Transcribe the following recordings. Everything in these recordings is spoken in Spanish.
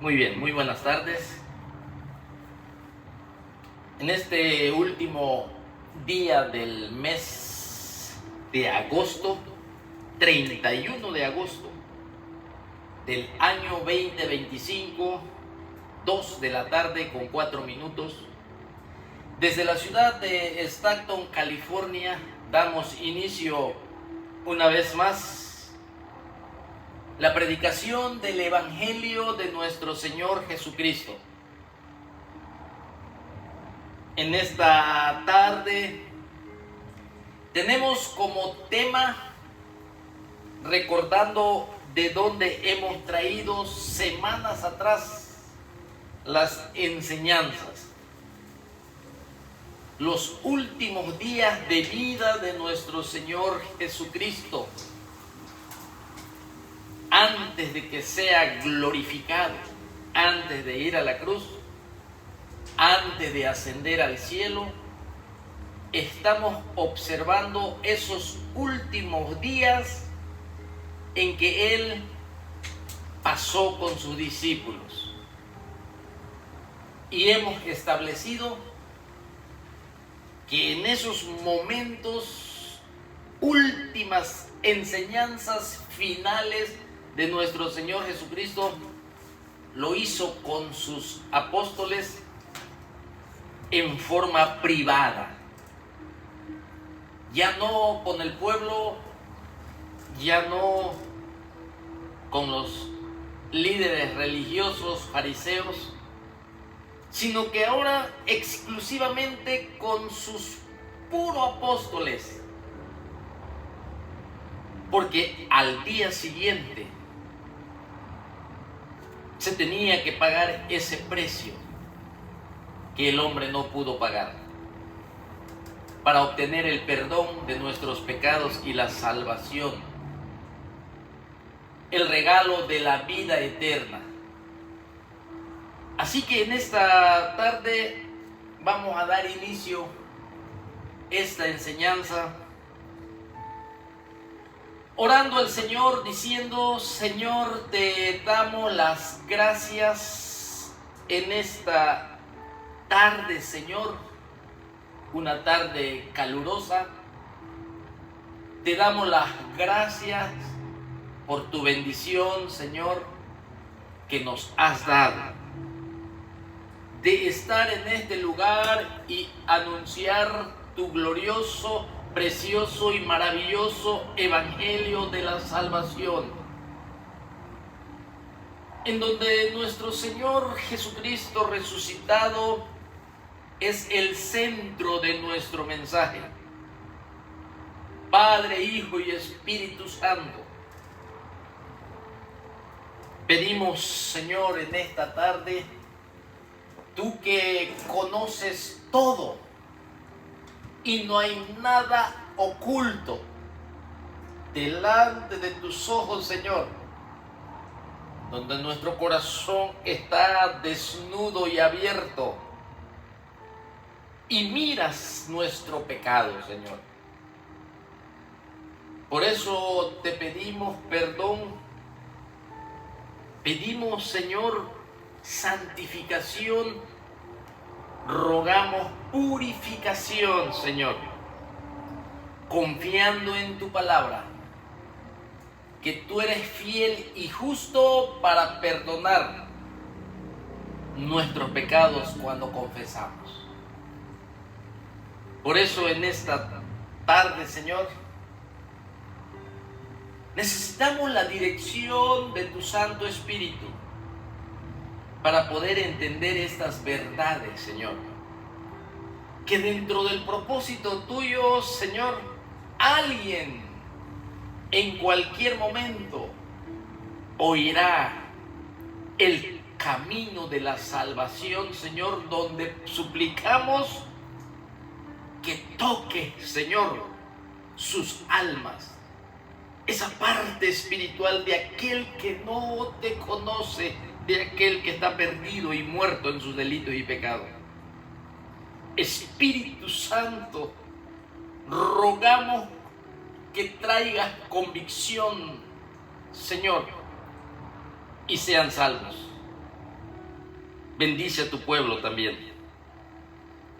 Muy bien, muy buenas tardes. En este último día del mes de agosto, 31 de agosto del año 2025, 2 de la tarde con 4 minutos, desde la ciudad de Stockton, California, damos inicio una vez más la predicación del Evangelio de nuestro Señor Jesucristo. En esta tarde tenemos como tema, recordando de dónde hemos traído semanas atrás las enseñanzas, los últimos días de vida de nuestro Señor Jesucristo, antes de que sea glorificado, antes de ir a la cruz, antes de ascender al cielo. Estamos observando esos últimos días en que Él pasó con sus discípulos. Y hemos establecido que en esos momentos, últimas enseñanzas finales de nuestro Señor Jesucristo, lo hizo con sus apóstoles en forma privada. Ya no con el pueblo, ya no con los líderes religiosos, fariseos, sino que ahora exclusivamente con sus puros apóstoles. Porque al día siguiente se tenía que pagar ese precio que el hombre no pudo pagar para obtener el perdón de nuestros pecados y la salvación, el regalo de la vida eterna. Así que en esta tarde vamos a dar inicio a esta enseñanza orando al Señor, diciendo: Señor, te damos las gracias en esta tarde, Señor, una tarde calurosa. Te damos las gracias por tu bendición, Señor, que nos has dado, de estar en este lugar y anunciar tu glorioso, precioso y maravilloso Evangelio de la salvación, en donde nuestro Señor Jesucristo resucitado es el centro de nuestro mensaje. Padre, Hijo y Espíritu Santo, pedimos, Señor, en esta tarde, tú que conoces todo y no hay nada oculto delante de tus ojos, Señor, donde nuestro corazón está desnudo y abierto y miras nuestro pecado, Señor. Por eso te pedimos perdón, pedimos, Señor, santificación, rogamos purificación, Señor, confiando en tu palabra, que tú eres fiel y justo para perdonar nuestros pecados cuando confesamos. Por eso en esta tarde, Señor, necesitamos la dirección de tu Santo Espíritu para poder entender estas verdades, Señor. Que dentro del propósito tuyo, Señor, alguien en cualquier momento oirá el camino de la salvación, Señor, donde suplicamos que toque, Señor, sus almas, esa parte espiritual de aquel que no te conoce, de aquel que está perdido y muerto en sus delitos y pecados. Espíritu Santo, rogamos que traigas convicción, Señor, y sean salvos. bendice a tu pueblo también.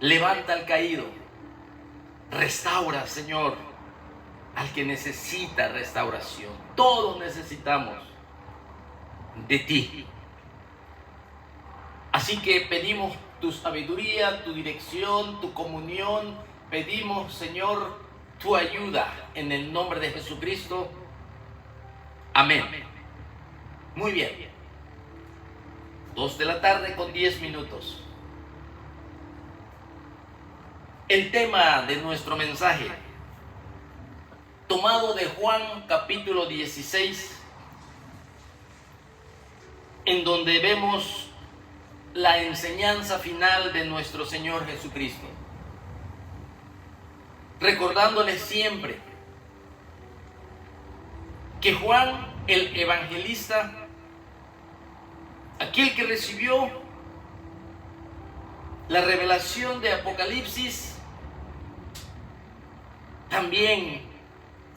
Levanta al caído. Restaura, Señor, al que necesita restauración. Todos necesitamos de ti. Así que pedimos tu sabiduría, tu dirección, tu comunión. Pedimos, Señor, tu ayuda en el nombre de Jesucristo. Amén. Muy bien. 2:10 p.m. El tema de nuestro mensaje, tomado de Juan capítulo 16, en donde vemos la enseñanza final de nuestro Señor Jesucristo. Recordándoles siempre que Juan, el evangelista, aquel que recibió la revelación de Apocalipsis, también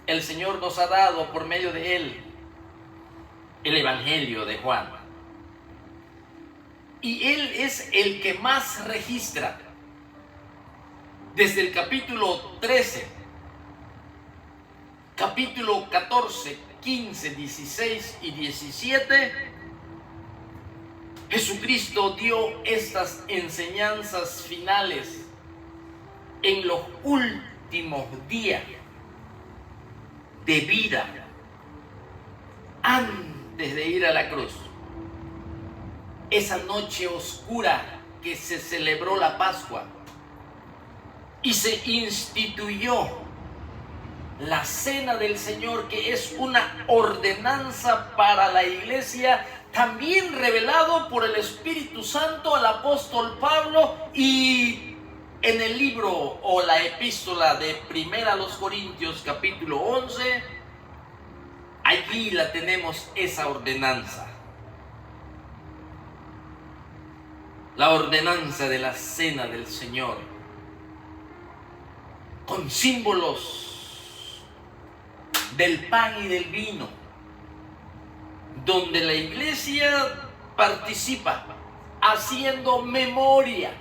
el Señor nos ha dado por medio de él el Evangelio de Juan. Y él es el que más registra desde el capítulo 13, capítulo 14, 15, 16 y 17. Jesucristo dio estas enseñanzas finales en los últimos días de vida antes de ir a la cruz. Esa noche oscura que se celebró la Pascua y se instituyó la Cena del Señor, que es una ordenanza para la iglesia, también revelado por el Espíritu Santo al apóstol Pablo, y en el libro o la epístola de 1 Corintios capítulo 11, allí la tenemos, esa ordenanza. La ordenanza de la Cena del Señor, con símbolos del pan y del vino, donde la iglesia participa haciendo memoria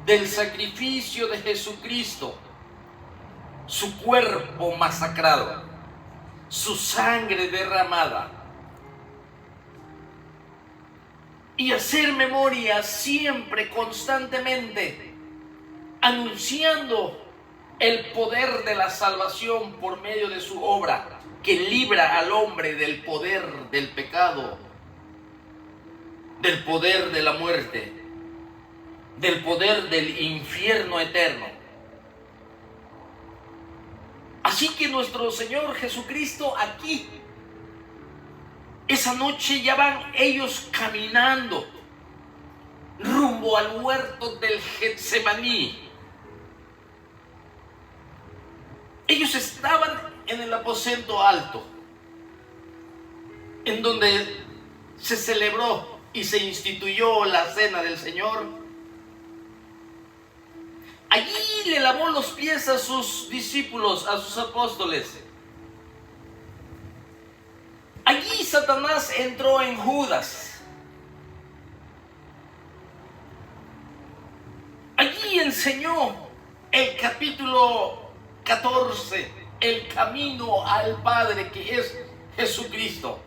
del sacrificio de Jesucristo, su cuerpo masacrado, su sangre derramada, y hacer memoria siempre, constantemente, anunciando el poder de la salvación por medio de su obra, que libra al hombre del poder del pecado, del poder de la muerte, del poder del infierno eterno. Así que nuestro Señor Jesucristo aquí, esa noche ya van ellos caminando rumbo al huerto del Getsemaní. Ellos estaban en el aposento alto, en donde se celebró y se instituyó la Cena del Señor. Allí le lavó los pies a sus discípulos, a sus apóstoles. Allí Satanás entró en Judas. Allí enseñó el capítulo 14, el camino al Padre, que es Jesucristo.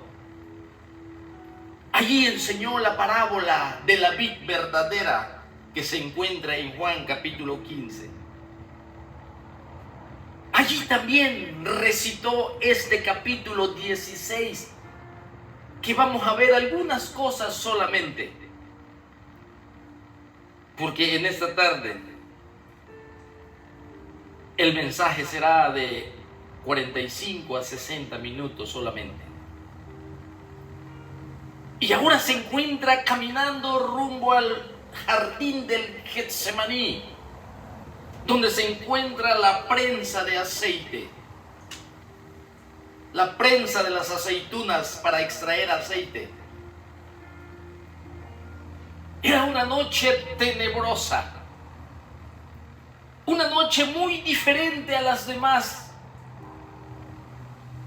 Allí enseñó la parábola de la vid verdadera, que se encuentra en Juan capítulo 15. Allí también recitó este capítulo 16, que vamos a ver algunas cosas solamente, porque en esta tarde el mensaje será de 45 a 60 minutos solamente. Y ahora se encuentra caminando rumbo al jardín del Getsemaní, donde se encuentra la prensa de aceite, la prensa de las aceitunas para extraer aceite. Era una noche tenebrosa, una noche muy diferente a las demás,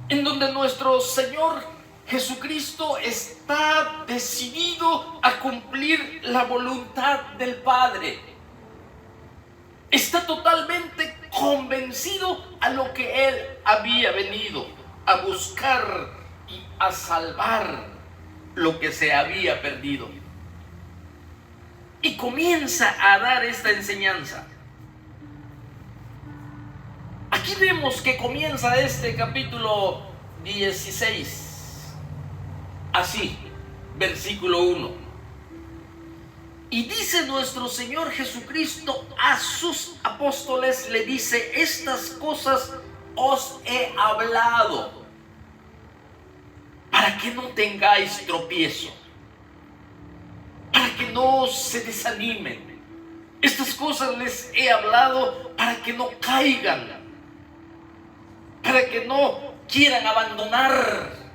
en donde nuestro Señor Jesucristo está decidido a cumplir la voluntad del Padre. Está totalmente convencido a lo que Él había venido a buscar y a salvar lo que se había perdido. Y comienza a dar esta enseñanza. Aquí vemos que comienza este capítulo 16. Así, versículo 1. Y dice nuestro Señor Jesucristo a sus apóstoles, le dice: estas cosas os he hablado para que no tengáis tropiezo, para que no se desanimen. Estas cosas les he hablado para que no caigan, para que no quieran abandonar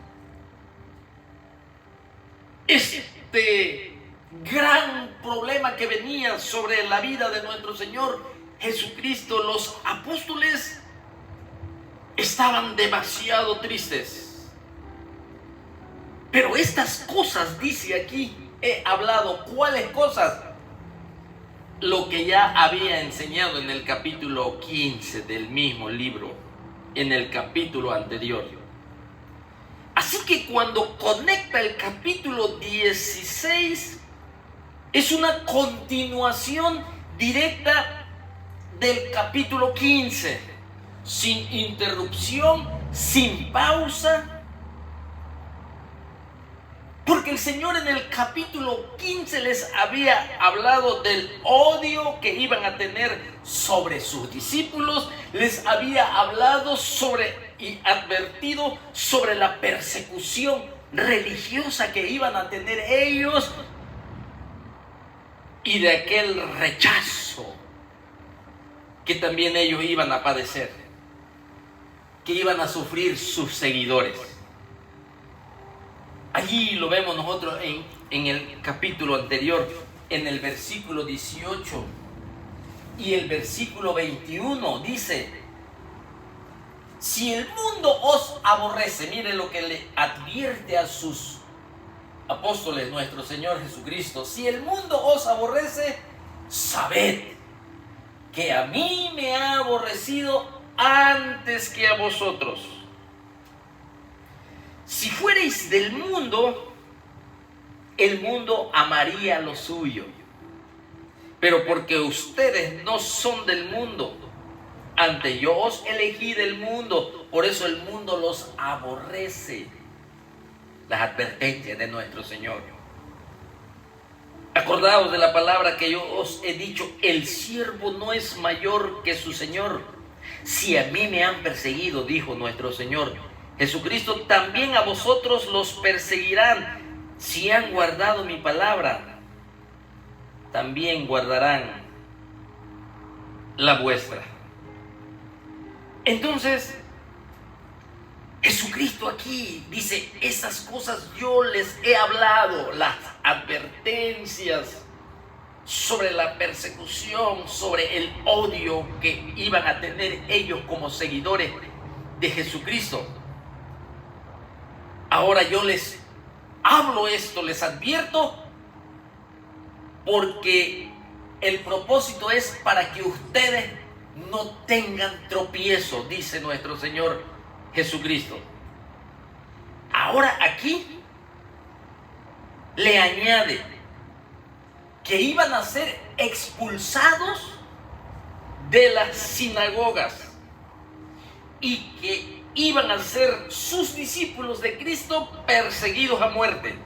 este gran problema que venía sobre la vida de nuestro Señor Jesucristo. Los apóstoles estaban demasiado tristes. Pero estas cosas, dice aquí, he hablado. ¿Cuáles cosas? Lo que ya había enseñado en el capítulo 15 del mismo libro, en el capítulo anterior. Así que cuando conecta el capítulo 16, es una continuación directa del capítulo 15, sin interrupción, sin pausa. Porque el Señor en el capítulo 15 les había hablado del odio que iban a tener sobre sus discípulos, les había hablado sobre y advertido sobre la persecución religiosa que iban a tener ellos y de aquel rechazo que también ellos iban a padecer, que iban a sufrir sus seguidores. Allí lo vemos nosotros en el capítulo anterior, en el versículo 18 y el versículo 21, dice: si el mundo os aborrece, mire lo que le advierte a sus apóstoles nuestro Señor Jesucristo: si el mundo os aborrece, sabed que a mí me ha aborrecido antes que a vosotros. Si fuereis del mundo, el mundo amaría lo suyo. Pero porque ustedes no son del mundo, antes yo os elegí del mundo, por eso el mundo los aborrece. Las advertencias de nuestro Señor. Acordaos de la palabra que yo os he dicho: el siervo no es mayor que su Señor. Si a mí me han perseguido, dijo nuestro Señor Jesucristo, también a vosotros los perseguirán. Si han guardado mi palabra, también guardarán la vuestra. Entonces, Jesucristo aquí dice: esas cosas yo les he hablado, las advertencias sobre la persecución, sobre el odio que iban a tener ellos como seguidores de Jesucristo. Ahora yo les hablo esto, les advierto, porque el propósito es para que ustedes no tengan tropiezo, dice nuestro Señor Jesucristo. Ahora aquí le añade que iban a ser expulsados de las sinagogas y que iban a ser sus discípulos de Cristo perseguidos a muerte.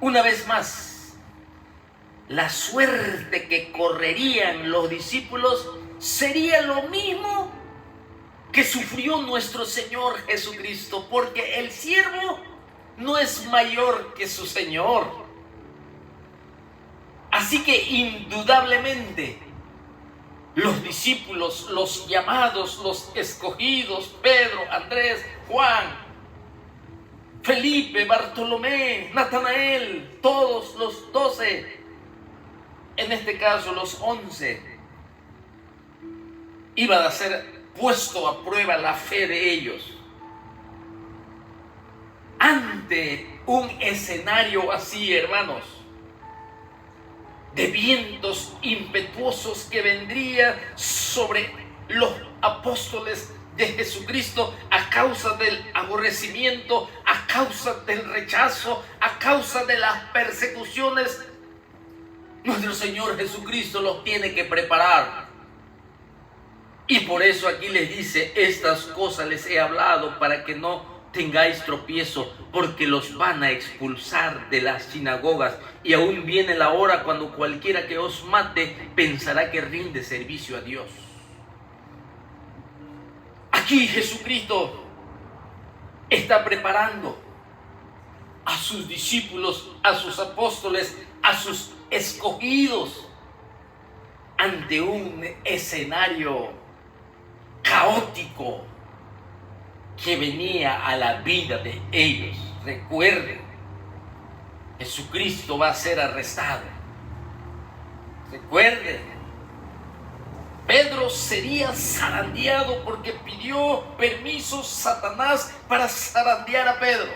Una vez más, la suerte que correrían los discípulos sería lo mismo que sufrió nuestro Señor Jesucristo, porque el siervo no es mayor que su Señor. Así que indudablemente los discípulos, los llamados, los escogidos, Pedro, Andrés, Juan, Felipe, Bartolomé, Natanael, todos los 12, en este caso los 11, iban a ser puesto a prueba la fe de ellos. ante un escenario así, hermanos, de vientos impetuosos que vendría sobre los apóstoles de Jesucristo a causa del aborrecimiento, a causa del rechazo, a causa de las persecuciones, nuestro Señor Jesucristo los tiene que preparar. Y por eso aquí les dice: estas cosas les he hablado para que no tengáis tropiezo, porque los van a expulsar de las sinagogas, y aún viene la hora cuando cualquiera que os mate pensará que rinde servicio a Dios. Aquí Jesucristo está preparando a sus discípulos, a sus apóstoles, a sus escogidos ante un escenario caótico que venía a la vida de ellos. Recuerden, Jesucristo va a ser arrestado. Recuerden, Pedro sería zarandeado porque pidió permiso Satanás para zarandear a Pedro.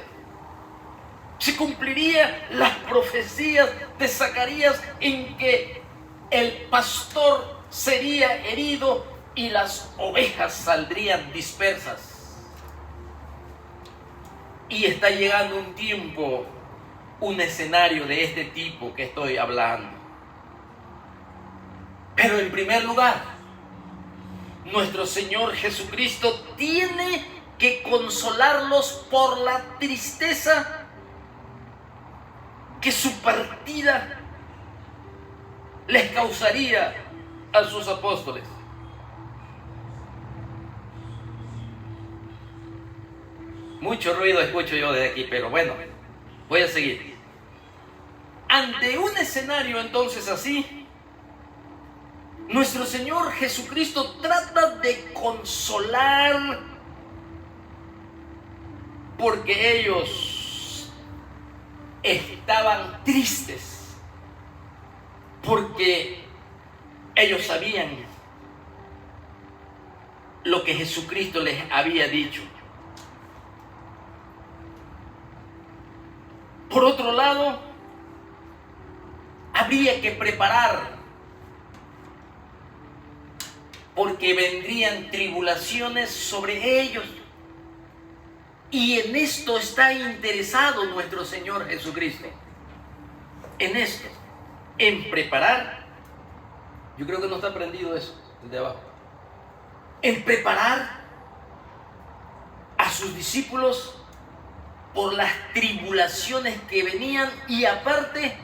Se cumplirían las profecías de Zacarías en que el pastor sería herido y las ovejas saldrían dispersas. Y está llegando un tiempo, un escenario de este tipo que estoy hablando. Pero en primer lugar, nuestro Señor Jesucristo tiene que consolarlos por la tristeza que su partida les causaría a sus apóstoles. Mucho ruido escucho yo desde aquí, pero bueno, voy a seguir. Ante un escenario entonces así, nuestro Señor Jesucristo trata de consolar, porque ellos estaban tristes, porque ellos sabían lo que Jesucristo les había dicho. Por otro lado, habría que preparar, porque vendrían tribulaciones sobre ellos. Y en esto está interesado nuestro Señor Jesucristo. En esto, en preparar. Yo creo que no está prendido eso, desde abajo. En preparar a sus discípulos por las tribulaciones que venían, y aparte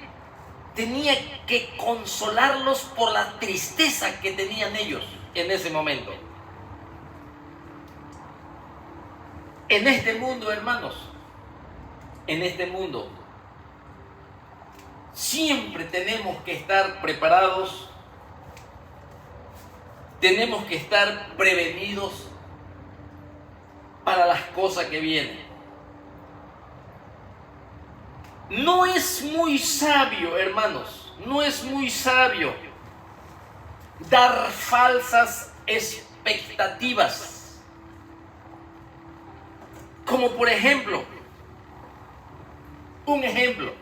tenía que consolarlos por la tristeza que tenían ellos en ese momento. En este mundo, hermanos, en este mundo, siempre tenemos que estar preparados, tenemos que estar prevenidos para las cosas que vienen. No es muy sabio, hermanos, no es muy sabio dar falsas expectativas. Como por ejemplo, un ejemplo,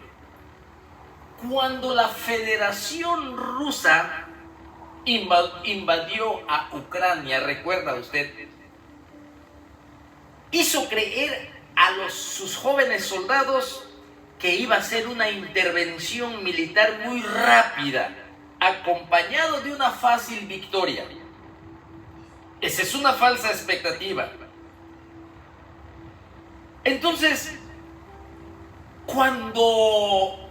cuando la Federación Rusa invadió a Ucrania, ¿recuerda usted? Hizo creer a sus jóvenes soldados que iba a ser una intervención militar muy rápida, acompañado de una fácil victoria. Esa es una falsa expectativa. Entonces, cuando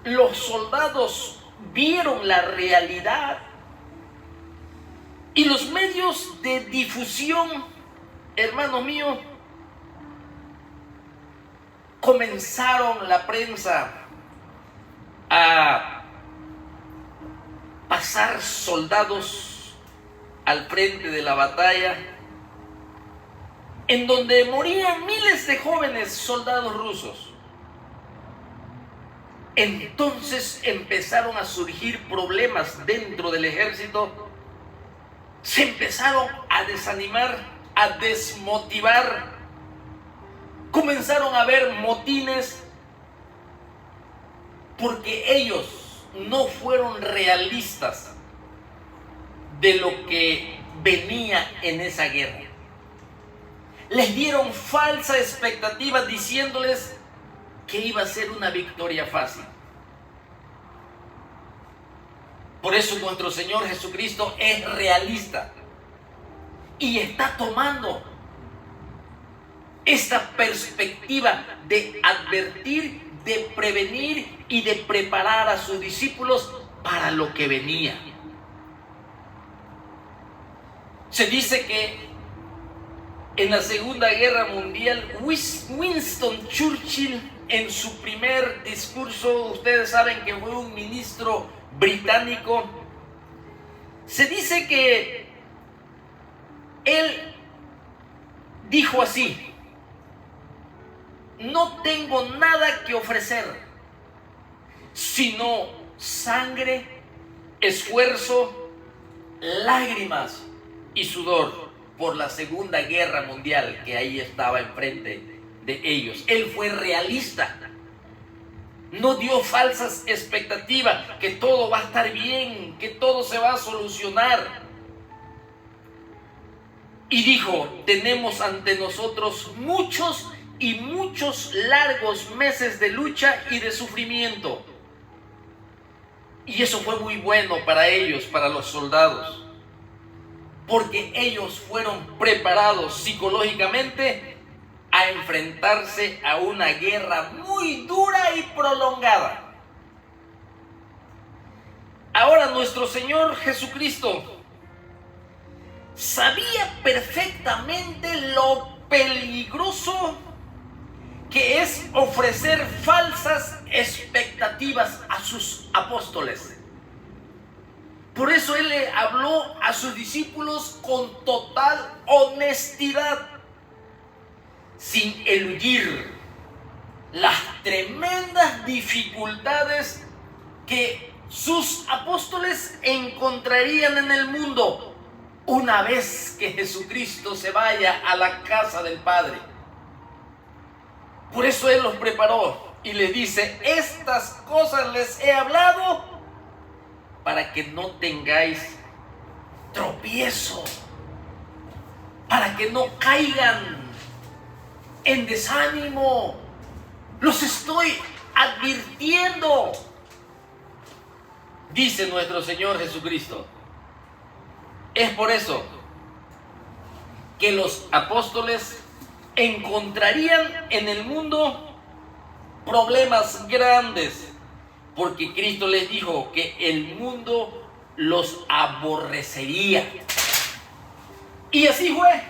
los soldados vieron la realidad y los medios de difusión, hermano mío, comenzaron la prensa a pasar soldados al frente de la batalla, en donde morían miles de jóvenes soldados rusos. Entonces empezaron a surgir problemas dentro del ejército, se empezaron a desanimar, a desmotivar, Comenzaron a haber motines porque ellos no fueron realistas de lo que venía en esa guerra. Les dieron falsa expectativa diciéndoles que iba a ser una victoria fácil. Por eso nuestro Señor Jesucristo es realista y está tomando esta perspectiva de advertir, de prevenir y de preparar a sus discípulos para lo que venía. Se dice que en la Segunda Guerra Mundial, Winston Churchill, en su primer discurso, ustedes saben que fue un ministro británico, se dice que él dijo así: no tengo nada que ofrecer, sino sangre, esfuerzo, lágrimas y sudor por la Segunda Guerra Mundial que ahí estaba enfrente de ellos. Él fue realista, no dio falsas expectativas, que todo va a estar bien, que todo se va a solucionar. Y dijo: tenemos ante nosotros muchos y muchos largos meses de lucha y de sufrimiento. Y eso fue muy bueno para ellos, para los soldados, porque ellos fueron preparados psicológicamente a enfrentarse a una guerra muy dura y prolongada. Ahora nuestro Señor Jesucristo sabía perfectamente lo peligroso que es ofrecer falsas expectativas a sus apóstoles. Por eso Él le habló a sus discípulos con total honestidad, sin eludir las tremendas dificultades que sus apóstoles encontrarían en el mundo una vez que Jesucristo se vaya a la casa del Padre. Por eso Él los preparó y les dice: estas cosas les he hablado para que no tengáis tropiezo, para que no caigan en desánimo. Los estoy advirtiendo, dice nuestro Señor Jesucristo. Es por eso que los apóstoles encontrarían en el mundo problemas grandes, porque Cristo les dijo que el mundo los aborrecería. Y así fue.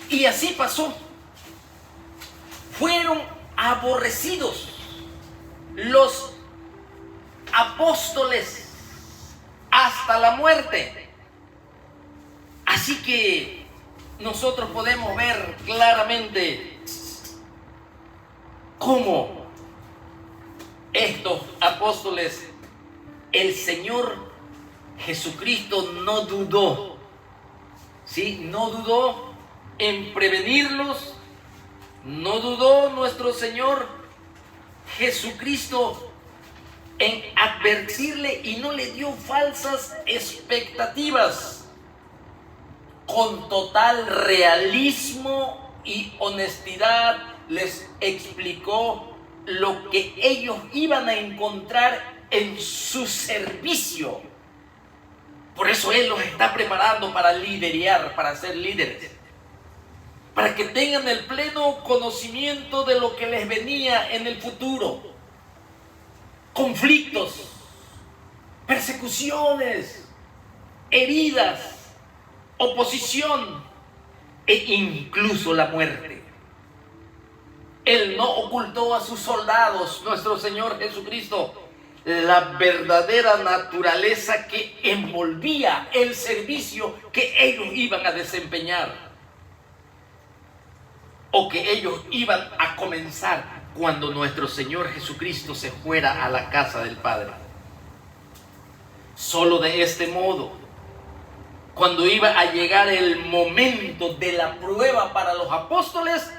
Y así pasó. Fueron aborrecidos los apóstoles hasta la muerte. Así que nosotros podemos ver claramente cómo estos apóstoles, el Señor Jesucristo no dudó, ¿sí? No dudó en prevenirlos, no dudó nuestro Señor Jesucristo en advertirle y no le dio falsas expectativas. Con total realismo y honestidad les explicó lo que ellos iban a encontrar en su servicio. Por eso Él los está preparando para liderar, para ser líderes, para que tengan el pleno conocimiento de lo que les venía en el futuro. Conflictos, persecuciones, heridas, oposición e incluso la muerte. Él no ocultó a sus soldados, nuestro Señor Jesucristo, la verdadera naturaleza que envolvía el servicio que ellos iban a desempeñar o que ellos iban a comenzar cuando nuestro Señor Jesucristo se fuera a la casa del Padre. Solo de este modo, cuando iba a llegar el momento de la prueba para los apóstoles,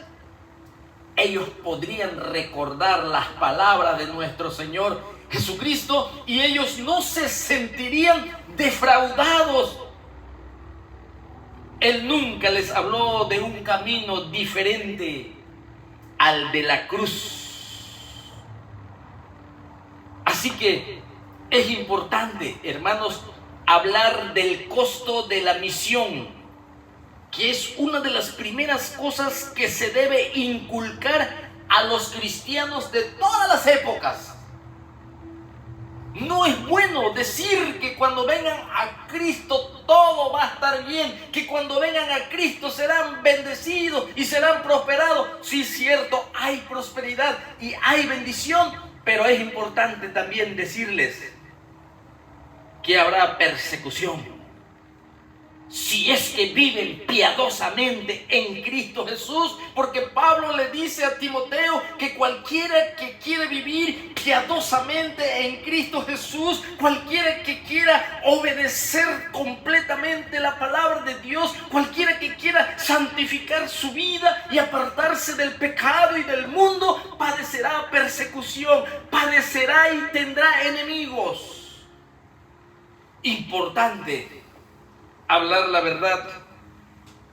ellos podrían recordar las palabras de nuestro Señor Jesucristo y ellos no se sentirían defraudados. Él nunca les habló de un camino diferente al de la cruz. Así que es importante, hermanos, hablar del costo de la misión, que es una de las primeras cosas que se debe inculcar a los cristianos de todas las épocas. No es bueno decir que cuando vengan a Cristo todo va a estar bien, que cuando vengan a Cristo serán bendecidos y serán prosperados. Sí, es cierto, hay prosperidad y hay bendición, pero es importante también decirles que habrá persecución. Si es que viven piadosamente en Cristo Jesús, porque Pablo le dice a Timoteo que cualquiera que quiere vivir piadosamente en Cristo Jesús, cualquiera que quiera obedecer completamente la palabra de Dios, cualquiera que quiera santificar su vida y apartarse del pecado y del mundo, padecerá persecución, padecerá y tendrá enemigos. Importante hablar la verdad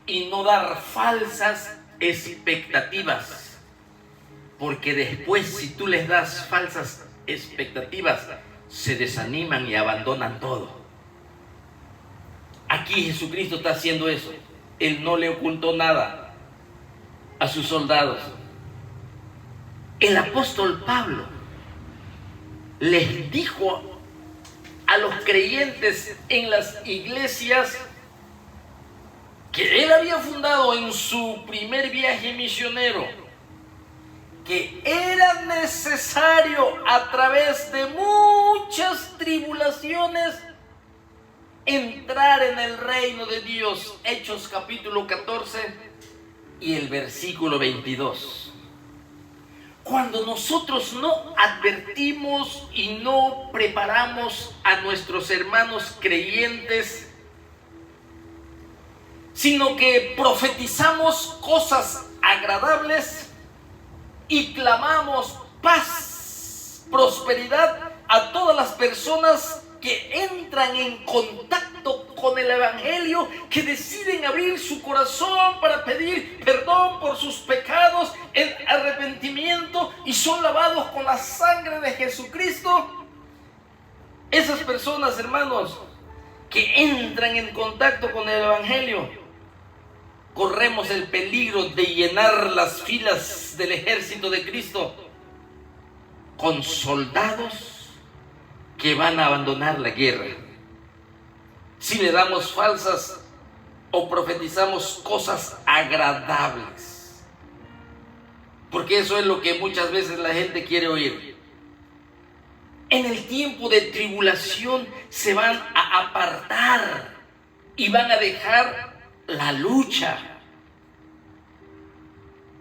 y no dar falsas expectativas, porque después si tú les das falsas expectativas se desaniman y abandonan todo. Aquí Jesucristo está haciendo eso. Él no le ocultó nada a sus soldados. El apóstol Pablo les dijo a los creyentes en las iglesias que él había fundado en su primer viaje misionero, que era necesario a través de muchas tribulaciones entrar en el reino de Dios. Hechos capítulo 14 y el versículo 22. Cuando nosotros no advertimos y no preparamos a nuestros hermanos creyentes, sino que profetizamos cosas agradables y clamamos paz, prosperidad a todas las personas que entran en contacto con el Evangelio, que deciden abrir su corazón para pedir perdón por sus pecados en arrepentimiento y son lavados con la sangre de Jesucristo. Esas personas, hermanos, que entran en contacto con el Evangelio, corremos el peligro de llenar las filas del ejército de Cristo con soldados que van a abandonar la guerra. Si le damos falsas o profetizamos cosas agradables, porque eso es lo que muchas veces la gente quiere oír. En el tiempo de tribulación se van a apartar y van a dejar la lucha.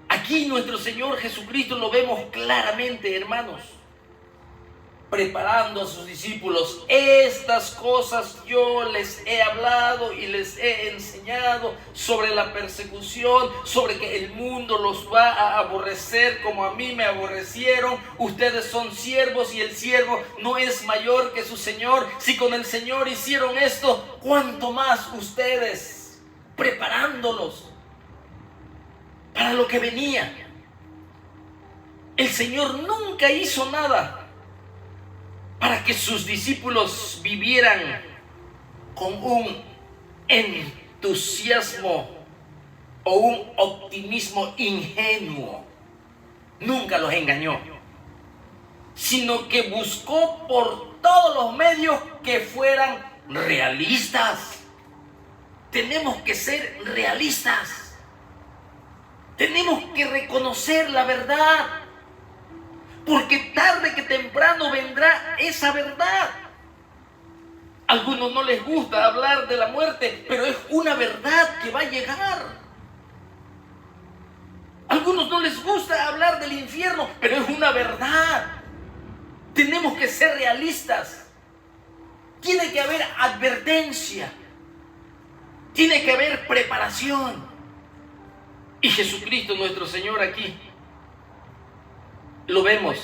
Aquí nuestro Señor Jesucristo lo vemos claramente, hermanos, preparando a sus discípulos. Estas cosas yo les he hablado y les he enseñado sobre la persecución, sobre que el mundo los va a aborrecer como a mí me aborrecieron. Ustedes son siervos y el siervo no es mayor que su Señor. Si con el Señor hicieron esto, ¿cuánto más ustedes? Preparándolos para lo que venía. El Señor nunca hizo nada para que sus discípulos vivieran con un entusiasmo o un optimismo ingenuo. Nunca los engañó, sino que buscó por todos los medios que fueran realistas. Tenemos que ser realistas. Tenemos que reconocer la verdad, porque tarde que temprano vendrá esa verdad. A algunos no les gusta hablar de la muerte, pero es una verdad que va a llegar. A algunos no les gusta hablar del infierno, pero es una verdad. Tenemos que ser realistas. Tiene que haber advertencia. Tiene que haber preparación. Y Jesucristo nuestro Señor aquí lo vemos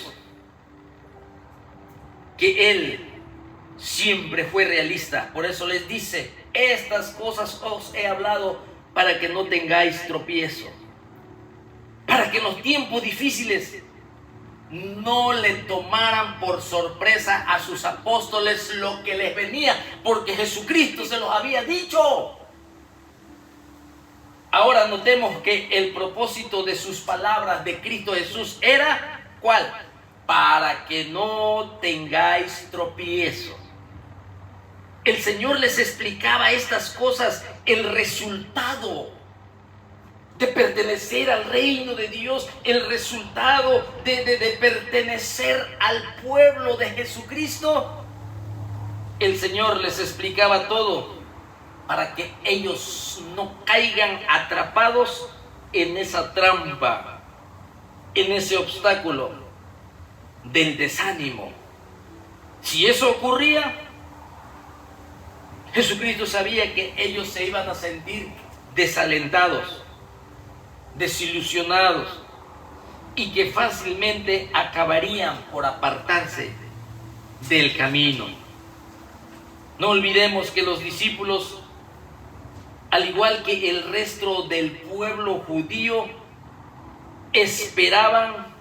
que Él siempre fue realista. Por eso les dice: estas cosas os he hablado para que no tengáis tropiezo, para que en los tiempos difíciles no le tomaran por sorpresa a sus apóstoles lo que les venía, porque Jesucristo se los había dicho. Ahora notemos que el propósito de sus palabras de Cristo Jesús era ¿cuál? Para que no tengáis tropiezo. El Señor les explicaba estas cosas, el resultado de pertenecer al reino de Dios, el resultado de pertenecer al pueblo de Jesucristo. El Señor les explicaba todo para que ellos no caigan atrapados en esa trampa, en ese obstáculo del desánimo. Si eso ocurría, Jesucristo sabía que ellos se iban a sentir desalentados, desilusionados, y que fácilmente acabarían por apartarse del camino. No olvidemos que los discípulos, al igual que el resto del pueblo judío, esperaban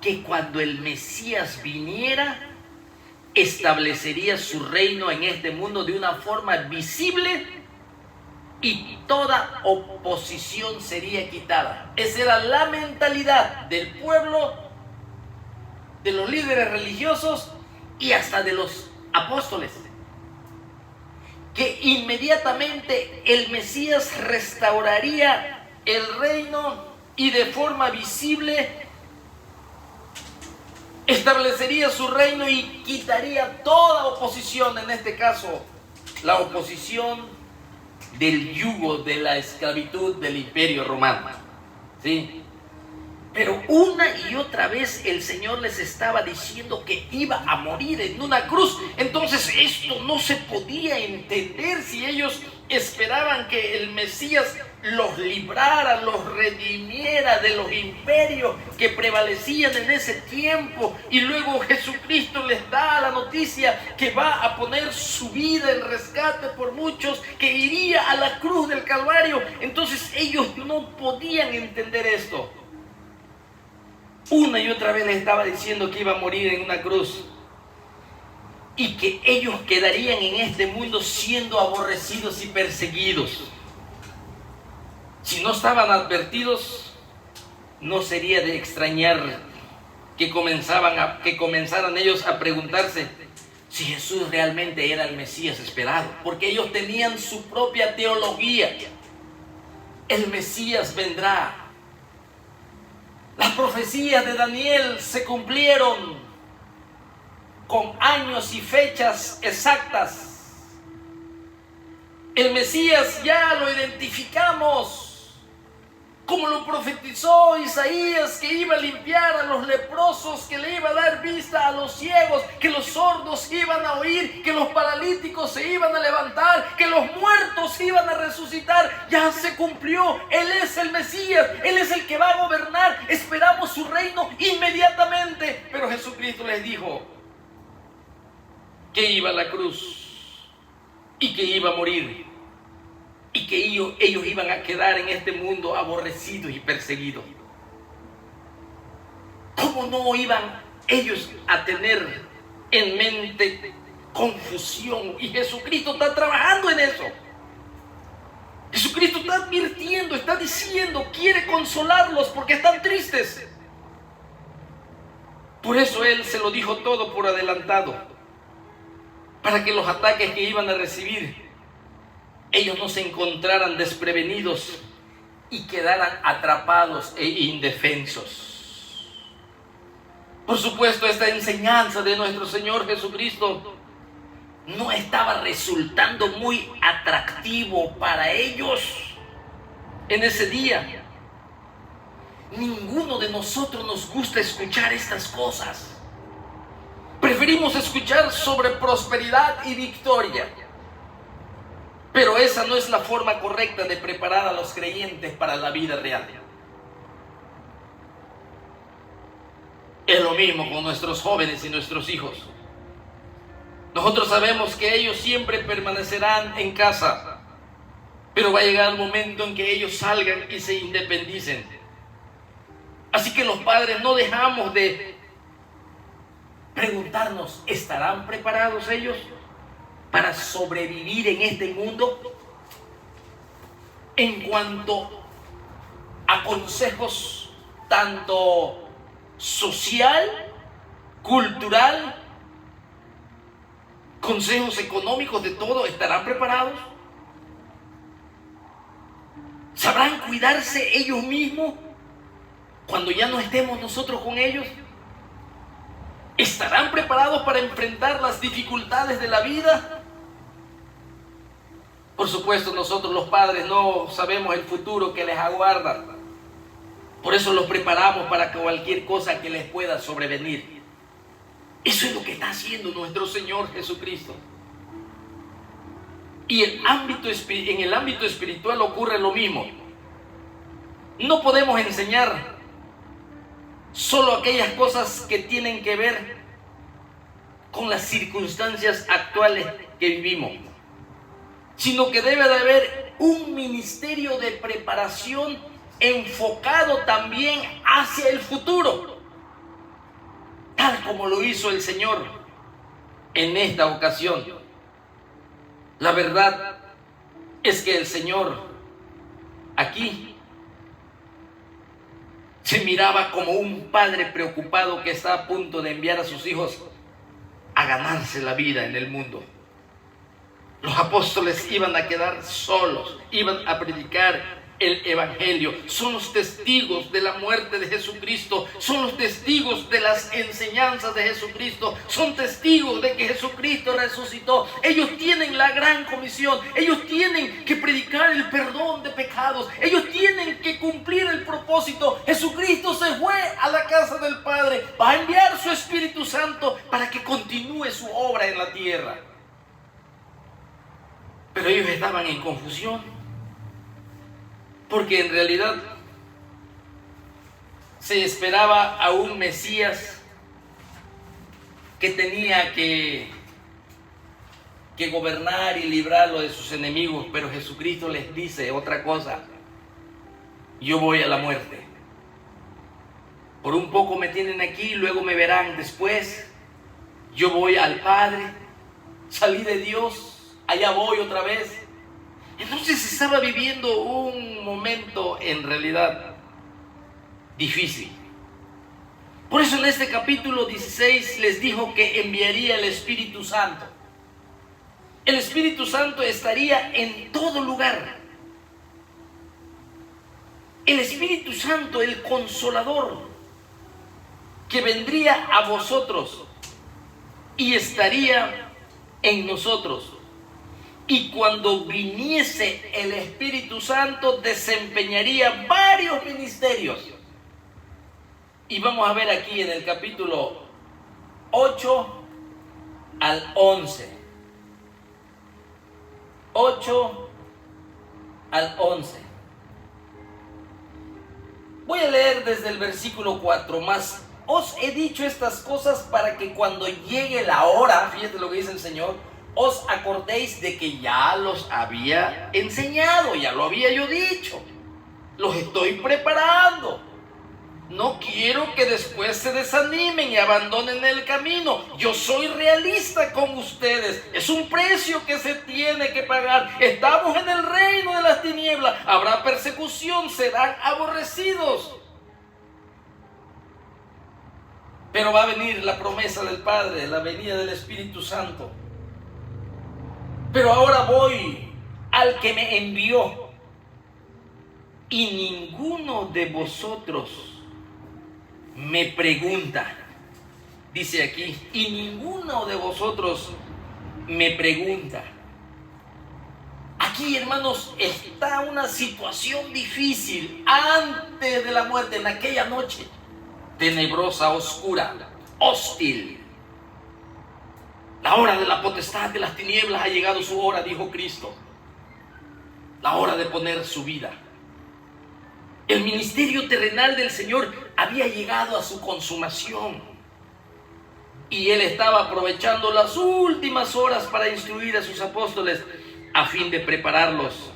que cuando el Mesías viniera, establecería su reino en este mundo de una forma visible y toda oposición sería quitada. Esa era la mentalidad del pueblo, de los líderes religiosos y hasta de los apóstoles, que inmediatamente el Mesías restauraría el reino y de forma visible establecería su reino y quitaría toda oposición, en este caso la oposición del yugo de la esclavitud del Imperio Romano, ¿sí? Pero una y otra vez el Señor les estaba diciendo que iba a morir en una cruz. Entonces esto no se podía entender si ellos esperaban que el Mesías los librara, los redimiera de los imperios que prevalecían en ese tiempo. Y luego Jesucristo les da la noticia que va a poner su vida en rescate por muchos, que iría a la cruz del Calvario. Entonces ellos no podían entender esto. Una y otra vez les estaba diciendo que iba a morir en una cruz y que ellos quedarían en este mundo siendo aborrecidos y perseguidos. Si no estaban advertidos, no sería de extrañar que comenzaran ellos a preguntarse si Jesús realmente era el Mesías esperado, porque ellos tenían su propia teología. El Mesías vendrá. Las profecías de Daniel se cumplieron con años y fechas exactas. El Mesías ya lo identificamos, como lo profetizó Isaías, que iba a limpiar a los leprosos, que le iba a dar vista a los ciegos, que los sordos iban a oír, que los paralíticos se iban a levantar, que los muertos iban a resucitar. Ya se cumplió. Él es el Mesías, Él es el que va a gobernar. Esperamos su reino inmediatamente. Pero Jesucristo les dijo que iba a la cruz y que iba a morir, y que ellos iban a quedar en este mundo aborrecidos y perseguidos. ¿Cómo no iban ellos a tener en mente confusión? Y Jesucristo está trabajando en eso. Jesucristo está advirtiendo, está diciendo, quiere consolarlos porque están tristes. Por eso Él se lo dijo todo por adelantado, para que los ataques que iban a recibir, ellos no se encontraran desprevenidos y quedaran atrapados e indefensos. Por supuesto, esta enseñanza de nuestro Señor Jesucristo no estaba resultando muy atractivo para ellos en ese día. Ninguno de nosotros nos gusta escuchar estas cosas. Preferimos escuchar sobre prosperidad y victoria. Pero esa no es la forma correcta de preparar a los creyentes para la vida real. Es lo mismo con nuestros jóvenes y nuestros hijos. Nosotros sabemos que ellos siempre permanecerán en casa, pero va a llegar el momento en que ellos salgan y se independicen. Así que los padres no dejamos de preguntarnos, ¿estarán preparados ellos para sobrevivir en este mundo? En cuanto a consejos tanto social, cultural, consejos económicos, de todo, ¿estarán preparados? ¿Sabrán cuidarse ellos mismos cuando ya no estemos nosotros con ellos? ¿Estarán preparados para enfrentar las dificultades de la vida? Por supuesto, nosotros los padres no sabemos el futuro que les aguarda. Por eso los preparamos para cualquier cosa que les pueda sobrevenir. Eso es lo que está haciendo nuestro Señor Jesucristo. Y en el ámbito espiritual ocurre lo mismo. No podemos enseñar solo aquellas cosas que tienen que ver con las circunstancias actuales que vivimos, sino que debe de haber un ministerio de preparación enfocado también hacia el futuro, tal como lo hizo el Señor en esta ocasión. La verdad es que el Señor aquí se miraba como un padre preocupado que está a punto de enviar a sus hijos a ganarse la vida en el mundo. Los apóstoles iban a quedar solos, iban a predicar el evangelio. Son los testigos de la muerte de Jesucristo, son los testigos de las enseñanzas de Jesucristo, son testigos de que Jesucristo resucitó. Ellos tienen la gran comisión, ellos tienen que predicar el perdón de pecados, ellos tienen que cumplir el propósito. Jesucristo se fue a la casa del Padre, va a enviar su Espíritu Santo para que continúe su obra en la tierra. Pero ellos estaban en confusión, porque en realidad se esperaba a un Mesías que tenía que gobernar y librarlo de sus enemigos, pero Jesucristo les dice otra cosa: yo voy a la muerte. Por un poco me tienen aquí, luego me verán después. Yo voy al Padre, salí de Dios, allá voy otra vez. Entonces estaba viviendo un momento en realidad difícil. Por eso en este capítulo 16 les dijo que enviaría el Espíritu Santo. El Espíritu Santo estaría en todo lugar. El Espíritu Santo, el Consolador, que vendría a vosotros y estaría en nosotros. Y cuando viniese el Espíritu Santo, desempeñaría varios ministerios. Y vamos a ver aquí en el capítulo 8 al 11. 8 al 11. Voy a leer desde el versículo 4. Más os he dicho estas cosas para que cuando llegue la hora, fíjate lo que dice el Señor, os acordéis de que ya los había enseñado, ya lo había yo dicho. Los estoy preparando. No quiero que después se desanimen y abandonen el camino. Yo soy realista con ustedes. Es un precio que se tiene que pagar. Estamos en el reino de las tinieblas. Habrá persecución, serán aborrecidos. Pero va a venir la promesa del Padre, la venida del Espíritu Santo. Pero ahora voy al que me envió, y ninguno de vosotros me pregunta. Dice aquí, y ninguno de vosotros me pregunta. Aquí, hermanos, está una situación difícil antes de la muerte, en aquella noche tenebrosa, oscura, hostil. La hora de la potestad de las tinieblas ha llegado su hora, dijo Cristo. La hora de poner su vida. El ministerio terrenal del Señor había llegado a su consumación. Y él estaba aprovechando las últimas horas para instruir a sus apóstoles a fin de prepararlos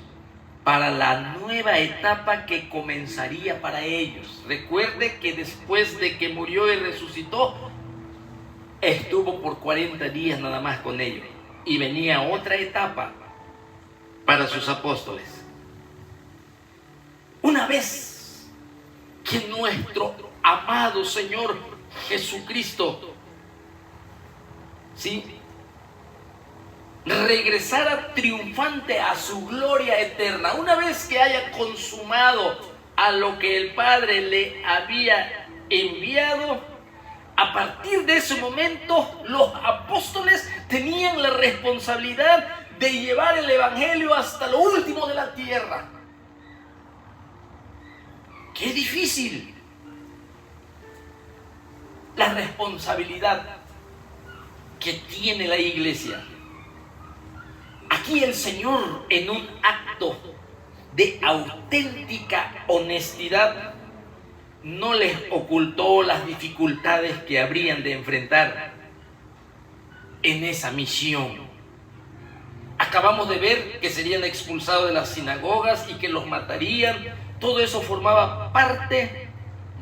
para la nueva etapa que comenzaría para ellos. Recuerde que después de que murió y resucitó, estuvo por 40 días nada más con ellos. Y venía otra etapa para sus apóstoles. Una vez que nuestro amado Señor Jesucristo, ¿sí?, regresara triunfante a su gloria eterna, una vez que haya consumado a lo que el Padre le había enviado, a partir de ese momento los apóstoles tenían la responsabilidad de llevar el evangelio hasta lo último de la tierra. ¡Qué difícil! La responsabilidad que tiene la iglesia. Aquí el Señor, en un acto de auténtica honestidad, no les ocultó las dificultades que habrían de enfrentar en esa misión. Acabamos de ver que serían expulsados de las sinagogas y que los matarían. Todo eso formaba parte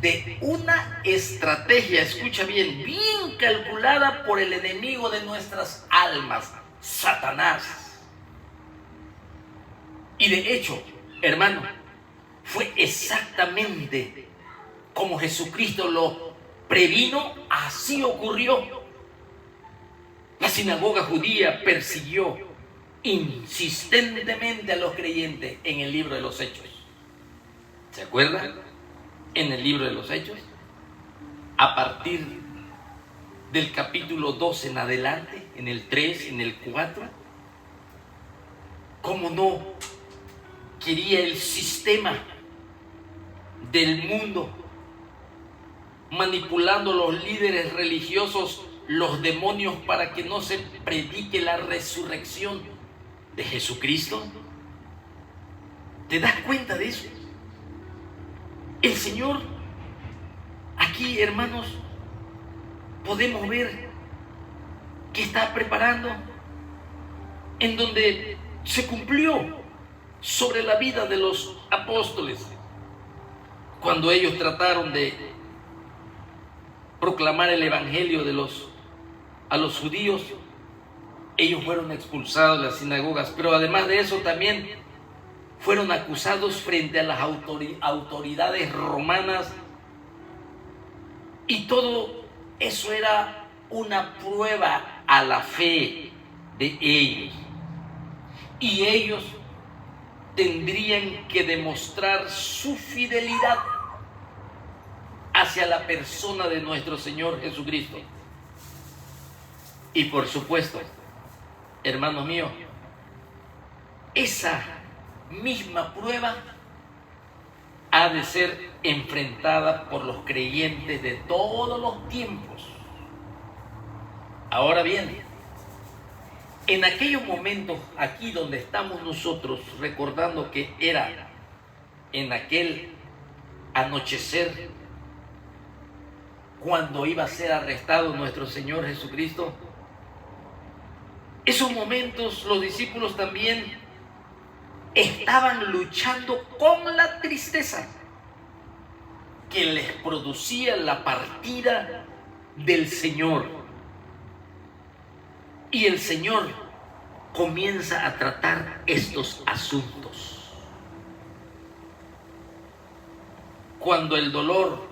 de una estrategia, escucha bien, bien calculada por el enemigo de nuestras almas, Satanás. Y de hecho, hermano, fue exactamente como Jesucristo lo previno, así ocurrió. La sinagoga judía persiguió insistentemente a los creyentes en el libro de los Hechos. ¿Se acuerdan? En el libro de los Hechos, a partir del capítulo 2 en adelante, en el 3, en el 4, ¿cómo no quería el sistema del mundo, manipulando los líderes religiosos, los demonios, para que no se predique la resurrección de Jesucristo? ¿Te das cuenta de eso? El Señor, aquí, hermanos, podemos ver que está preparando, en donde se cumplió sobre la vida de los apóstoles, cuando ellos trataron de proclamar el evangelio a los judíos. Ellos fueron expulsados de las sinagogas, pero además de eso también fueron acusados frente a las autoridades romanas, y todo eso era una prueba a la fe de ellos, y ellos tendrían que demostrar su fidelidad hacia la persona de nuestro Señor Jesucristo. Y por supuesto, hermanos míos, esa misma prueba ha de ser enfrentada por los creyentes de todos los tiempos. Ahora bien, en aquellos momentos, aquí donde estamos nosotros, recordando que era en aquel anochecer cuando iba a ser arrestado nuestro Señor Jesucristo, esos momentos los discípulos también estaban luchando con la tristeza que les producía la partida del Señor. Y el Señor comienza a tratar estos asuntos. Cuando el dolor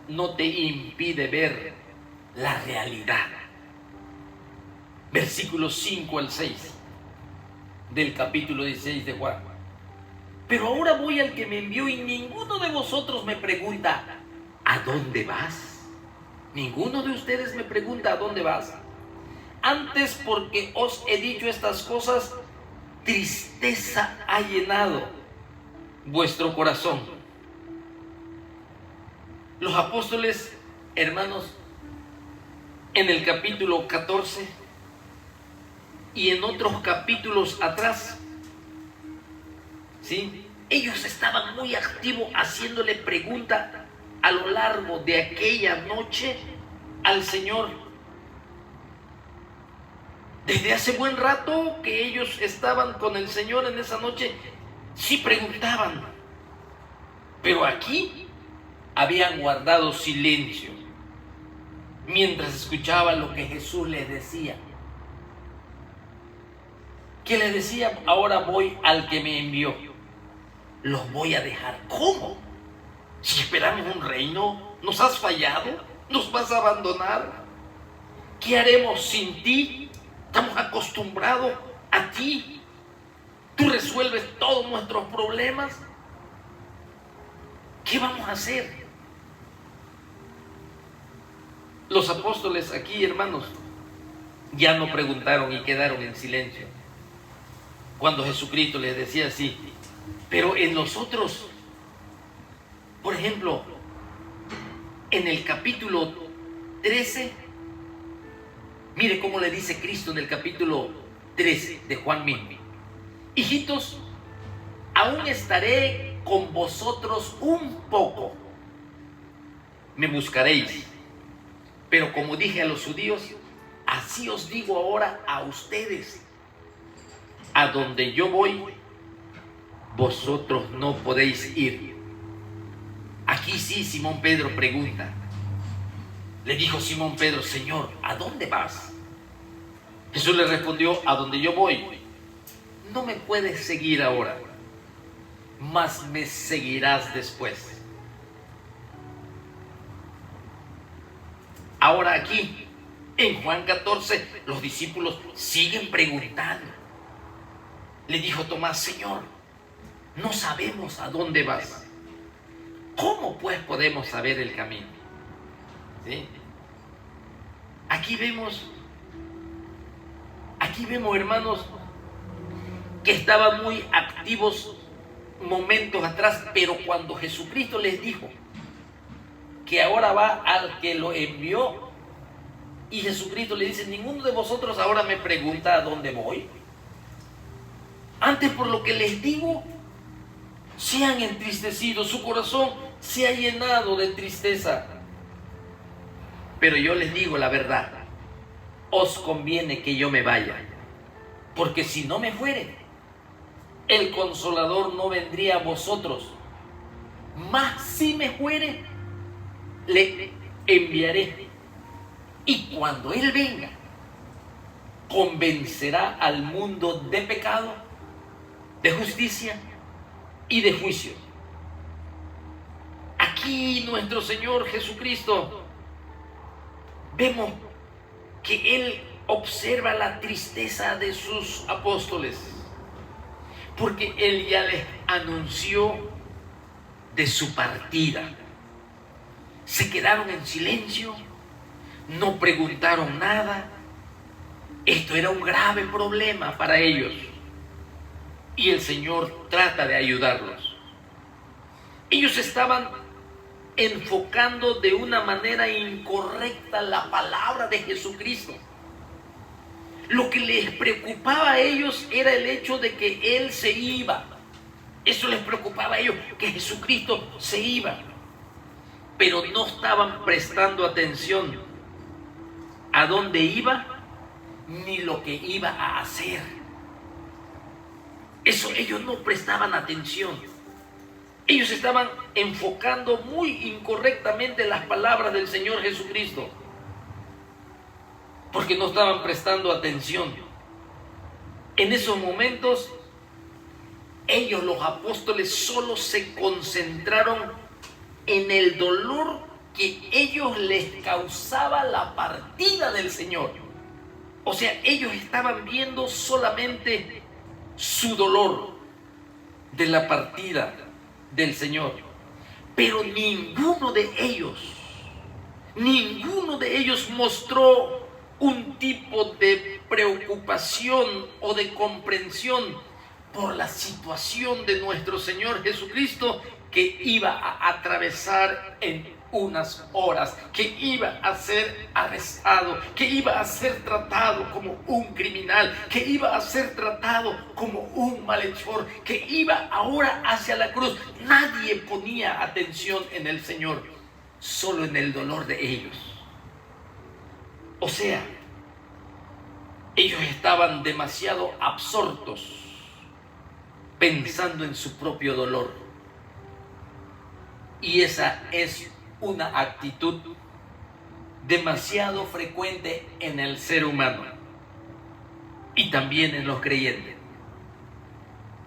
no te impide ver la realidad. Versículos 5 al 6 del capítulo 16 de Juan. Pero ahora voy al que me envió, y ninguno de vosotros me pregunta, ¿a dónde vas? Ninguno de ustedes me pregunta, ¿a dónde vas? Antes, porque os he dicho estas cosas, tristeza ha llenado vuestro corazón. Los apóstoles, hermanos, en el capítulo 14 y en otros capítulos atrás, ¿sí?, ellos estaban muy activos haciéndole pregunta a lo largo de aquella noche al Señor. Desde hace buen rato que ellos estaban con el Señor en esa noche, sí preguntaban, pero aquí habían guardado silencio mientras escuchaban lo que Jesús les decía. ¿Qué les decía? Ahora voy al que me envió. Los voy a dejar. ¿Cómo? Si esperamos un reino, ¿nos has fallado? ¿Nos vas a abandonar? ¿Qué haremos sin ti? Estamos acostumbrados a ti. Tú resuelves todos nuestros problemas. ¿Qué vamos a hacer? Los apóstoles aquí, hermanos, ya no preguntaron y quedaron en silencio cuando Jesucristo les decía así. Pero en nosotros, por ejemplo, en el capítulo 13, mire cómo le dice Cristo en el capítulo 13 de Juan mismo: hijitos, aún estaré con vosotros un poco, me buscaréis, pero como dije a los judíos, así os digo ahora a ustedes: a donde yo voy, vosotros no podéis ir. Aquí sí, Simón Pedro pregunta. Le dijo Simón Pedro: Señor, ¿a dónde vas? Jesús le respondió: a donde yo voy. No me puedes seguir ahora, mas me seguirás después. Ahora aquí, en Juan 14, los discípulos siguen preguntando. Le dijo Tomás: Señor, no sabemos a dónde vas. ¿Cómo pues podemos saber el camino? ¿Sí? Aquí vemos, hermanos, que estaban muy activos momentos atrás, pero cuando Jesucristo les dijo que ahora va al que lo envió, y Jesucristo le dice: ninguno de vosotros ahora me pregunta a dónde voy. Antes, por lo que les digo, se han entristecido, su corazón se ha llenado de tristeza. Pero yo les digo la verdad, os conviene que yo me vaya, porque si no me fuere, el Consolador no vendría a vosotros, mas si me fuere, le enviaré. Y cuando Él venga, convencerá al mundo de pecado, de justicia y de juicio. Aquí nuestro Señor Jesucristo, vemos que Él observa la tristeza de sus apóstoles, porque Él ya les anunció de su partida. Se quedaron en silencio, no preguntaron nada. Esto era un grave problema para ellos, y el Señor trata de ayudarlos. Ellos estaban enfocando de una manera incorrecta la palabra de Jesucristo. Lo que les preocupaba a ellos era el hecho de que Él se iba. Eso les preocupaba a ellos, que Jesucristo se iba. Pero no estaban prestando atención a dónde iba ni lo que iba a hacer. Eso ellos no prestaban atención. Ellos estaban enfocando muy incorrectamente las palabras del Señor Jesucristo, porque no estaban prestando atención. En esos momentos, ellos, los apóstoles, solo se concentraron en el dolor que ellos les causaba la partida del Señor. O sea, ellos estaban viendo solamente su dolor de la partida del Señor, pero ninguno de ellos mostró un tipo de preocupación o de comprensión por la situación de nuestro Señor Jesucristo, que iba a atravesar en unas horas, que iba a ser arrestado, que iba a ser tratado como un criminal, que iba a ser tratado como un malhechor, que iba ahora hacia la cruz. Nadie ponía atención en el Señor. solo en el dolor de ellos. O sea, ellos estaban demasiado absortos pensando en su propio dolor. Y esa es una actitud demasiado frecuente en el ser humano y también en los creyentes,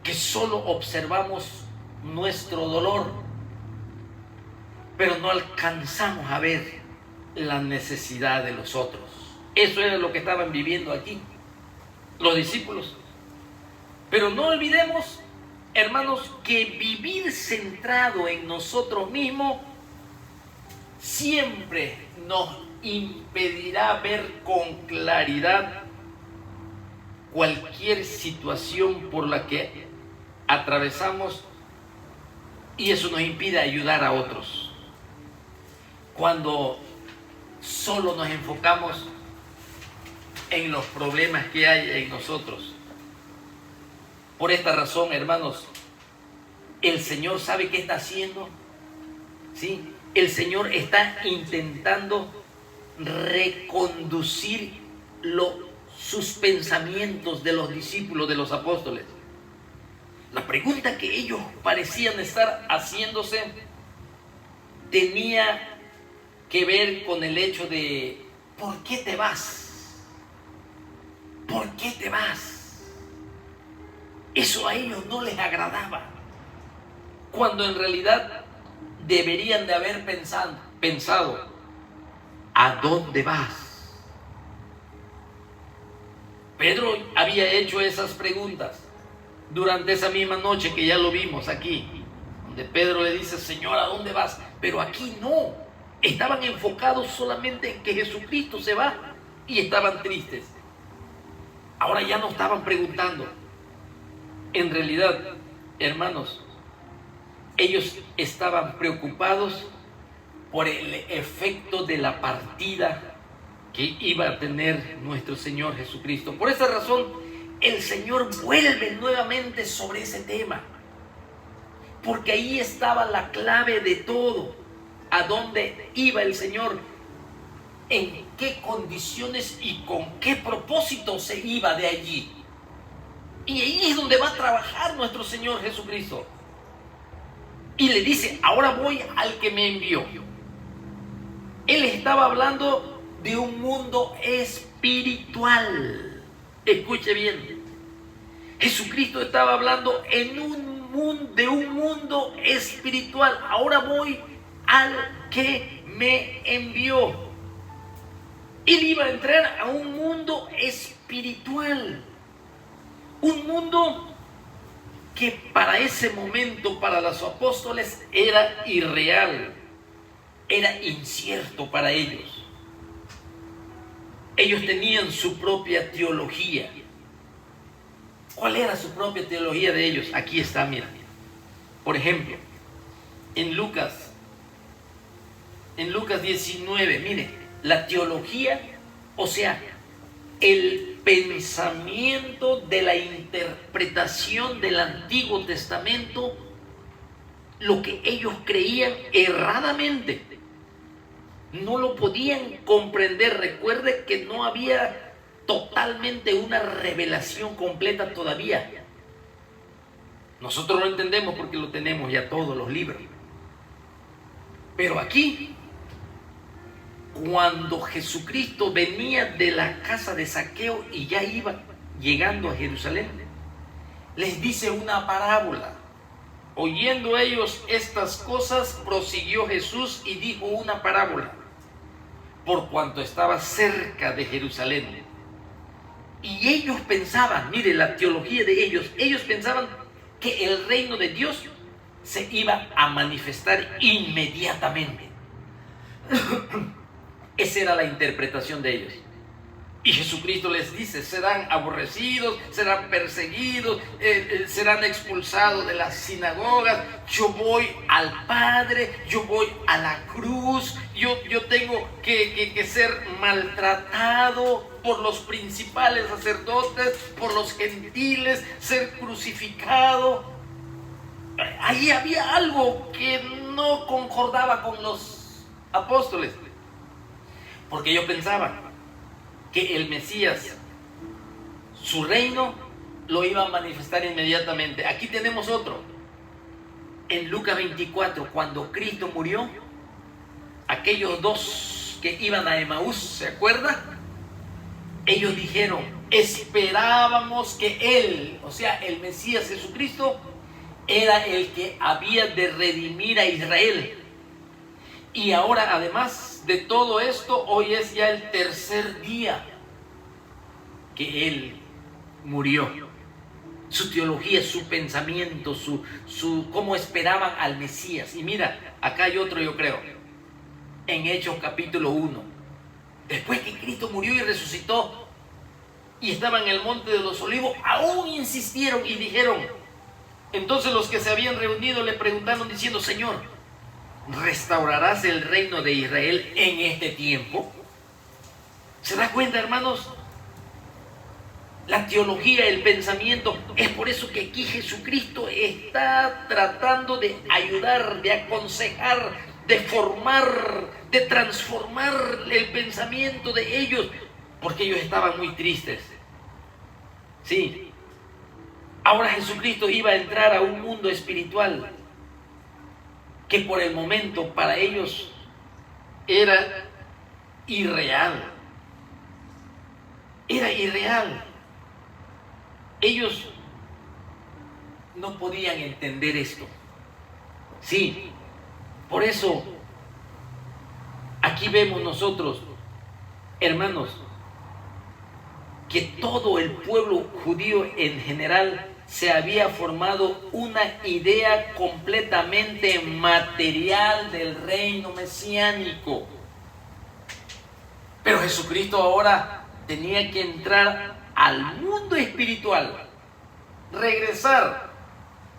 que solo observamos nuestro dolor, pero no alcanzamos a ver la necesidad de los otros. Eso era lo que estaban viviendo aquí los discípulos. Pero no olvidemos, hermanos, que vivir centrado en nosotros mismos siempre nos impedirá ver con claridad cualquier situación por la que atravesamos, y eso nos impide ayudar a otros. Cuando solo nos enfocamos en los problemas que hay en nosotros. Por esta razón, hermanos, el Señor sabe qué está haciendo, ¿sí? El Señor está intentando reconducir sus pensamientos de los discípulos, de los apóstoles. La pregunta que ellos parecían estar haciéndose tenía que ver con el hecho de: ¿por qué te vas? ¿Por qué te vas? Eso a ellos no les agradaba, cuando en realidad deberían de haber pensado: ¿a dónde vas? Pedro había hecho esas preguntas durante esa misma noche que ya lo vimos aquí, donde Pedro le dice: Señor, ¿a dónde vas? Pero aquí no, estaban enfocados solamente en que Jesucristo se va y estaban tristes. Ahora ya no estaban preguntando. En realidad, hermanos, ellos estaban preocupados por el efecto de la partida que iba a tener nuestro Señor Jesucristo. Por esa razón, el Señor vuelve nuevamente sobre ese tema, porque ahí estaba la clave de todo. ¿A dónde iba el Señor? ¿En qué condiciones y con qué propósito se iba de allí? Y ahí es donde va a trabajar nuestro Señor Jesucristo. Y le dice: ahora voy al que me envió. Él estaba hablando de un mundo espiritual. Escuche bien. Jesucristo estaba hablando de un mundo espiritual. Ahora voy al que me envió. Él iba a entrar a un mundo espiritual. Un mundo que para ese momento, para los apóstoles, era irreal, era incierto para ellos. Ellos tenían su propia teología. ¿Cuál era su propia teología de ellos? Aquí está, mira. Por ejemplo, en Lucas 19, mire, la teología, o sea, el pensamiento de la interpretación del Antiguo Testamento, lo que ellos creían erradamente, no lo podían comprender. Recuerde que no había totalmente una revelación completa todavía. Nosotros lo entendemos porque lo tenemos ya todos los libros. Pero aquí, cuando Jesucristo venía de la casa de Zaqueo y ya iba llegando a Jerusalén, les dice una parábola. Oyendo ellos estas cosas, prosiguió Jesús y dijo una parábola, por cuanto estaba cerca de Jerusalén. Y ellos pensaban, mire la teología de ellos pensaban que el reino de Dios se iba a manifestar inmediatamente. Esa era la interpretación de ellos. Y Jesucristo les dice: serán aborrecidos, serán perseguidos, serán expulsados de las sinagogas. Yo voy al Padre, yo voy a la cruz, yo tengo que ser maltratado por los principales sacerdotes, por los gentiles, ser crucificado. Ahí había algo que no concordaba con los apóstoles, porque ellos pensaban que el Mesías, su reino, lo iba a manifestar inmediatamente. Aquí tenemos otro. En Lucas 24, cuando Cristo murió, aquellos dos que iban a Emaús, ¿se acuerda? Ellos dijeron, esperábamos que Él, o sea, el Mesías Jesucristo, era el que había de redimir a Israel. Y ahora, además de todo esto, hoy es ya el tercer día que Él murió. Su teología, su pensamiento, cómo esperaban al Mesías. Y mira, acá hay otro, yo creo, en Hechos capítulo 1. Después que Cristo murió y resucitó y estaba en el monte de los olivos, aún insistieron y dijeron. Entonces los que se habían reunido le preguntaron diciendo, Señor, ¿restaurarás el reino de Israel en este tiempo? ¿Se da cuenta, hermanos? La teología, el pensamiento, es por eso que aquí Jesucristo está tratando de ayudar, de aconsejar, de formar, de transformar el pensamiento de ellos, porque ellos estaban muy tristes. Sí. Ahora Jesucristo iba a entrar a un mundo espiritual que por el momento para ellos era irreal. Era irreal. Ellos no podían entender esto. Sí, por eso aquí vemos nosotros, hermanos, que todo el pueblo judío en general se había formado una idea completamente material del reino mesiánico. Pero Jesucristo ahora tenía que entrar al mundo espiritual, regresar.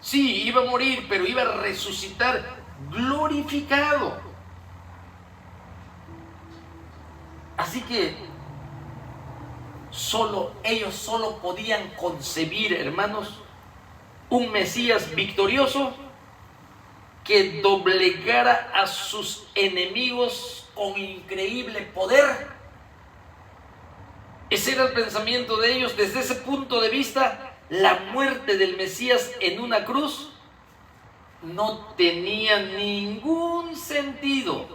Sí, iba a morir, pero iba a resucitar glorificado. Así que ellos solo podían concebir, hermanos, un Mesías victorioso que doblegara a sus enemigos con increíble poder. Ese era el pensamiento de ellos. Desde ese punto de vista, la muerte del Mesías en una cruz no tenía ningún sentido.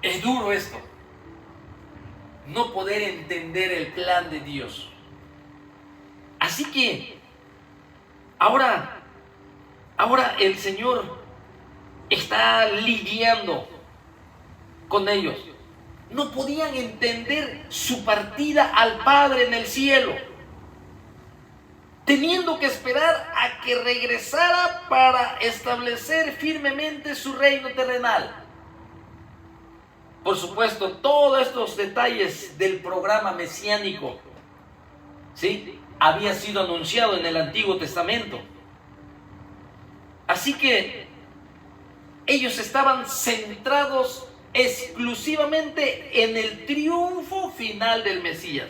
Es duro esto, no poder entender el plan de Dios. Así que ahora el Señor está lidiando con ellos. No podían entender su partida al Padre en el cielo, teniendo que esperar a que regresara para establecer firmemente su reino terrenal. Por supuesto, todos estos detalles del programa mesiánico, ¿sí?, había sido anunciado en el Antiguo Testamento. Así que ellos estaban centrados exclusivamente en el triunfo final del Mesías.